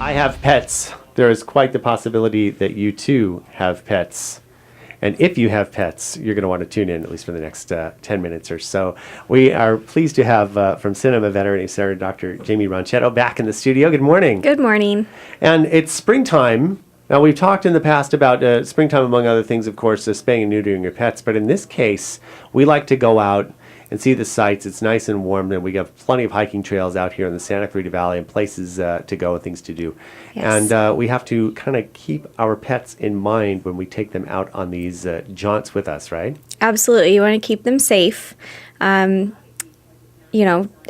I have pets. There is quite the possibility that you too have pets. And if you have pets, you're going to want to tune in at least for the next 10 minutes or so. We are pleased to have from Cinema Veterinary Centre, Dr. Jamie Ronchetto back in the studio. Good morning. Good morning. And it's springtime. Now, we've talked in the past about springtime, among other things, of course, spaying and neutering your pets. But in this case, we like to go out and see the sights. It's nice and warm, and we have plenty of hiking trails out here in the Santa Clarita Valley and places to go and things to do. Yes. And we have to kind of keep our pets in mind when we take them out on these jaunts with us, right? Absolutely. You want to keep them safe.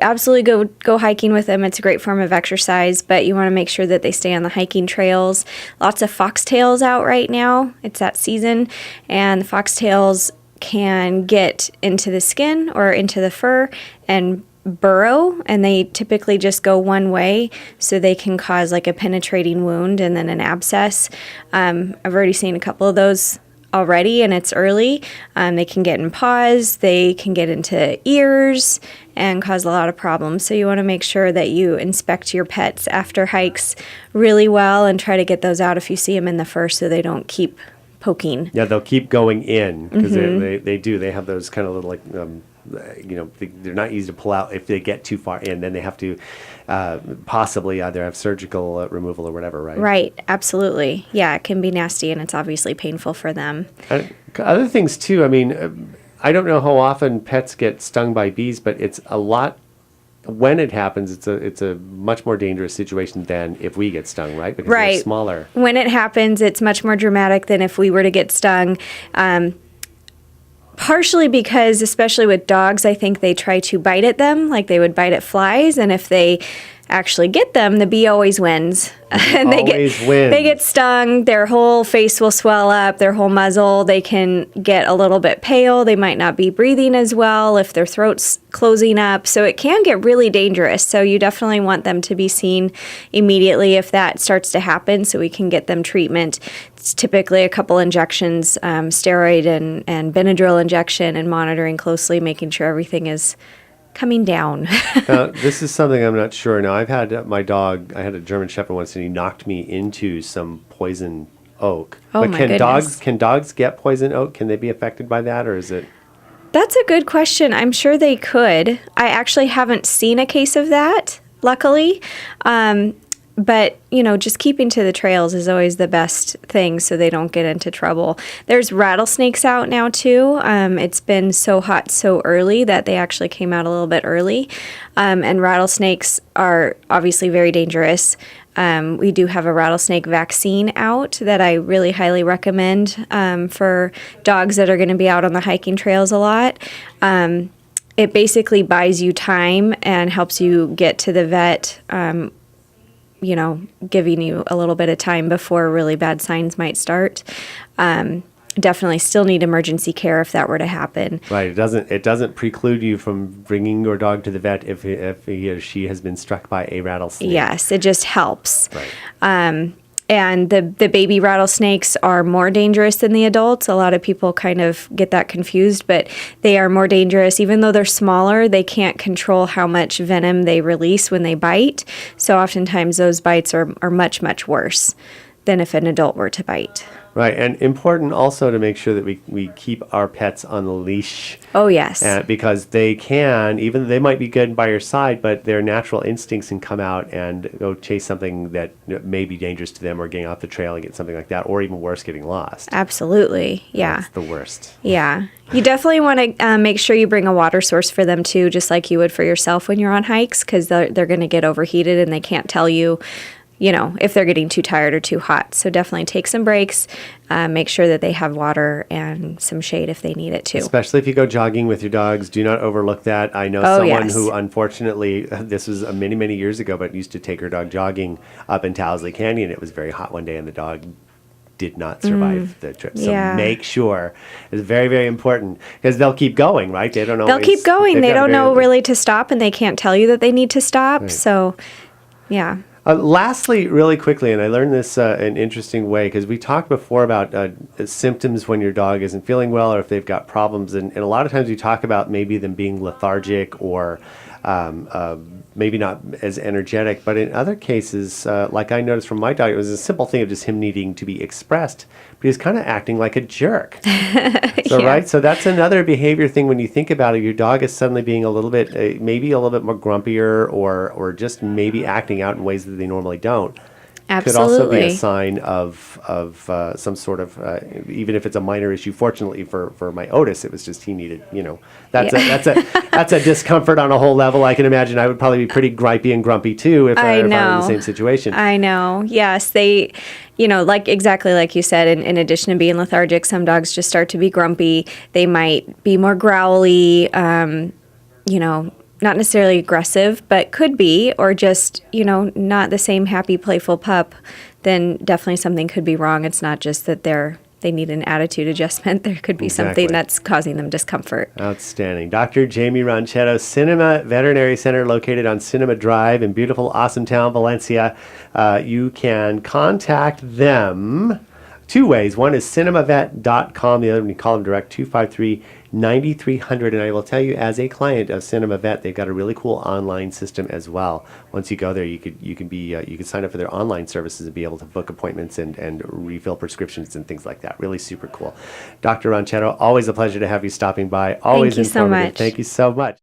Absolutely go hiking with them. It's a great form of exercise, but you want to make sure that they stay on the hiking trails. Lots of foxtails out right now. It's that season, and the foxtails can get into the skin or into the fur and burrow, and they typically just go one way, so they can cause like a penetrating wound and then an abscess. I've already seen a couple of those already, and it's early. They can get in paws, they can get into ears and cause a lot of problems. So you want to make sure that you inspect your pets after hikes really well and try to get those out if you see them in the fur so they don't keep poking. Yeah, they'll keep going in because they do. They have those kind of little they're not easy to pull out if they get too far in. Then they have to possibly either have surgical removal or whatever, right? Right, absolutely. Yeah, it can be nasty, and it's obviously painful for them. Other things too. I mean, I don't know how often pets get stung by bees, but it's a lot. When it happens, it's a much more dangerous situation than if we get stung, right? Because they're smaller. When it happens, it's much more dramatic than if we were to get stung. Partially because, especially with dogs, I think they try to bite at them like they would bite at flies, and if they actually get them, the bee always wins. And they get stung, their whole face will swell up, their whole muzzle, they can get a little bit pale, they might not be breathing as well if their throat's closing up, so it can get really dangerous. So you definitely want them to be seen immediately if that starts to happen, so we can get them treatment. It's typically a couple injections, steroid and Benadryl injection, and monitoring closely, making sure everything is coming down. This is something I'm not sure. Now, I've had my dog, I had a German Shepherd once, and he knocked me into some poison oak. Oh, but my goodness. Can dogs get poison oak? Can they be affected by that, or is it? That's a good question. I'm sure they could. I actually haven't seen a case of that, luckily. But, just keeping to the trails is always the best thing so they don't get into trouble. There's rattlesnakes out now, too. It's been so hot so early that they actually came out a little bit early. And rattlesnakes are obviously very dangerous. We do have a rattlesnake vaccine out that I really highly recommend for dogs that are going to be out on the hiking trails a lot. It basically buys you time and helps you get to the vet, giving you a little bit of time before really bad signs might start. Definitely still need emergency care if that were to happen. Right. It doesn't preclude you from bringing your dog to the vet if he or she has been struck by a rattlesnake. Yes, it just helps. Right. And the baby rattlesnakes are more dangerous than the adults. A lot of people kind of get that confused, but they are more dangerous. Even though they're smaller, they can't control how much venom they release when they bite. So oftentimes those bites are much, much worse than if an adult were to bite. Right, and important also to make sure that we keep our pets on the leash. Oh, yes. Because they can, even though they might be good by your side, but their natural instincts can come out and go chase something that may be dangerous to them, or getting off the trail and get something like that, or even worse, getting lost. Absolutely, yeah. That's the worst. Yeah. You definitely want to make sure you bring a water source for them, too, just like you would for yourself when you're on hikes, because they're going to get overheated and they can't tell you if they're getting too tired or too hot. So definitely take some breaks, make sure that they have water and some shade if they need it too. Especially if you go jogging with your dogs, do not overlook that. I know someone who, unfortunately, this was many, many years ago, but used to take her dog jogging up in Towsley Canyon. It was very hot one day, and the dog did not survive the trip. So make sure. It's very, very important, because they'll keep going, right? They don't know. They'll keep going. They don't know really to stop, and they can't tell you that they need to stop. Right. So, yeah. Lastly, really quickly, and I learned this an interesting way, because we talked before about symptoms when your dog isn't feeling well or if they've got problems. And a lot of times we talk about maybe them being lethargic or maybe not as energetic, but in other cases, like I noticed from my dog, it was a simple thing of just him needing to be expressed, but he was kind of acting like a jerk. So, right? So that's another behavior thing when you think about it. Your dog is suddenly being a little bit, maybe a little bit more grumpier or just maybe acting out in ways that they normally don't. Absolutely. Could also be a sign of some sort of, even if it's a minor issue. Fortunately for my Otis, it was just he needed, that's a discomfort on a whole level. I can imagine I would probably be pretty gripey and grumpy too if I were in the same situation. I know. Yes, they, exactly like you said, in addition to being lethargic, some dogs just start to be grumpy. They might be more growly, not necessarily aggressive, but could be, or just, not the same happy, playful pup, then definitely something could be wrong. It's not just that they need an attitude adjustment. There could be something that's causing them discomfort. Outstanding. Dr. Jamie Ronchetto, Cinema Veterinary Centre, located on Cinema Drive in beautiful, awesome town, Valencia. You can contact them two ways. One is cinemavet.com. The other one, you call them direct, 253-9300. And I will tell you, as a client of Cinema Vet, they've got a really cool online system as well. Once you go there, you could sign up for their online services and be able to book appointments and refill prescriptions and things like that. Really super cool. Dr. Ronchetto, always a pleasure to have you stopping by. Always Thank you so much. Thank you so much.